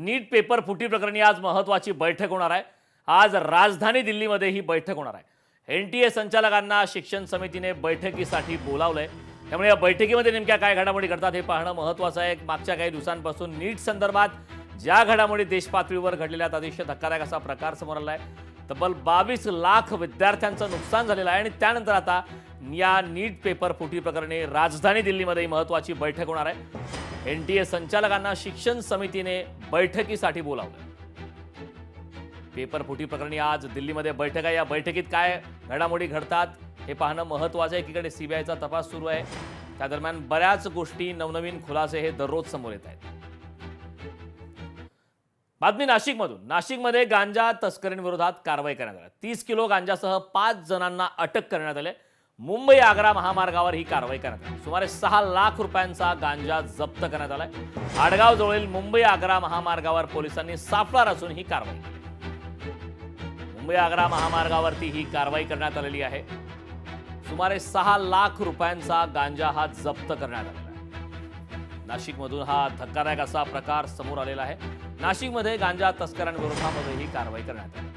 नीट paper फुटी प्रकरणी आज महत्त्वाची बैठक होणार आहे। आज राजधानी दिल्लीमध्ये ही बैठक होणार आहे। एनटीए संचालकांना शिक्षण समितीने बैठकीसाठी बोलावलंय। त्यामुळे या बैठकीमध्ये नेमक्या काय घडामोडी घडतात हे पाहणं महत्त्वाचं आहे। मागच्या काही दिवसांपासून नीट संदर्भात ज्या घडामोडी देशपातळीवर घडलेल्या अतिशय धक्कादायक असा प्रकार समोर आलाय। तब्बल 22 लाख विद्यार्थ्यांचं नुकसान झालेलं आहे आणि त्यानंतर आता या नीट पेपर फुटी प्रकरणी राजधानी दिल्लीमध्ये महत्त्वाची बैठक होणार आहे। एनटीए संचालकांना शिक्षण समितीने बैठकीसाठी बोलावलं। पेपर फुटी प्रकरणी आज दिल्लीमध्ये बैठक आहे। या बैठकीत काय घडामोडी घडतात हे पाहणं महत्त्वाचं आहे। एकीकडे सीबीआयचा तपास सुरू आहे, त्या दरम्यान बऱ्याच गोष्टी नवनवीन खुलासे हे दररोज समोर येत आहेत। बातमी नाशिकमधून। नाशिकमध्ये गांजा तस्करींविरोधात कारवाई करण्यात आली। 30 किलो गांजासह 5 जणांना अटक करण्यात आली। मुंबई आग्रा महामार्गावर ही कारवाई करण्यात आली। सुमारे 6 लाख रुपयांचा गांजा जप्त करण्यात आलाय। आडगाव जवळील मुंबई आग्रा महामार्गावर पोलिसांनी सापळा रचून ही कारवाई केली। मुंबई आग्रा महामार्गावरती ही कारवाई करण्यात आलेली आहे। सुमारे 6 लाख रुपयांचा गांजा हा जप्त करण्यात आलेला आहे। नाशिकमधून हा धक्कादायक असा प्रकार समोर आलेला आहे। नाशिकमध्ये गांजा तस्करांविरोधामध्ये ही कारवाई करण्यात आली।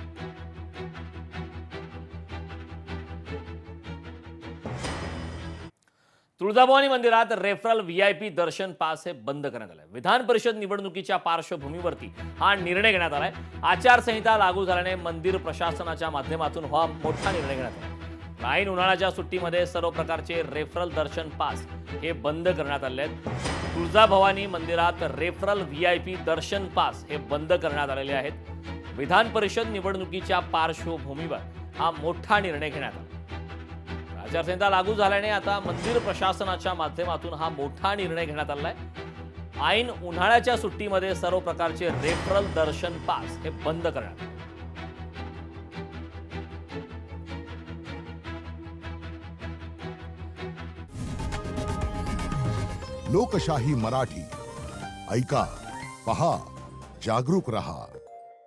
तुळजाभवानी मंदिरात रेफरल व्हीआयपी दर्शन पास हे बंद करण्यात आले। विधान परिषद निवडणुकीच्या पार्श्वभूमीवरती हा निर्णय घेण्यात आलाय। आचारसंहिता लागू झाल्याने मंदिर प्रशासनाच्या माध्यमातून हा मोठा निर्णय घेण्यात आला। ऐन उन्हाळ्याच्या सुट्टीमध्ये सर्व प्रकारचे रेफरल दर्शन पास हे बंद करण्यात आले आहेत। तुळजाभवानी मंदिरात रेफरल व्हीआयपी दर्शन पास हे बंद करण्यात आलेले आहेत। विधान परिषद निवडणुकीच्या पार्श्वभूमीवर हा मोठा निर्णय घेण्यात आला। आचारसंहिता लागू झाल्याने आता मंदिर प्रशासनाच्या माध्यमातून हा मोठा निर्णय घेण्यात आलाय। ऐन उन्हाळ्याच्या सुट्टीमध्ये सर्व प्रकारचे रेफरल दर्शन पास हे बंद करण्यात आले। लोकशाही मराठी ऐका, पहा, जागरूक रहा।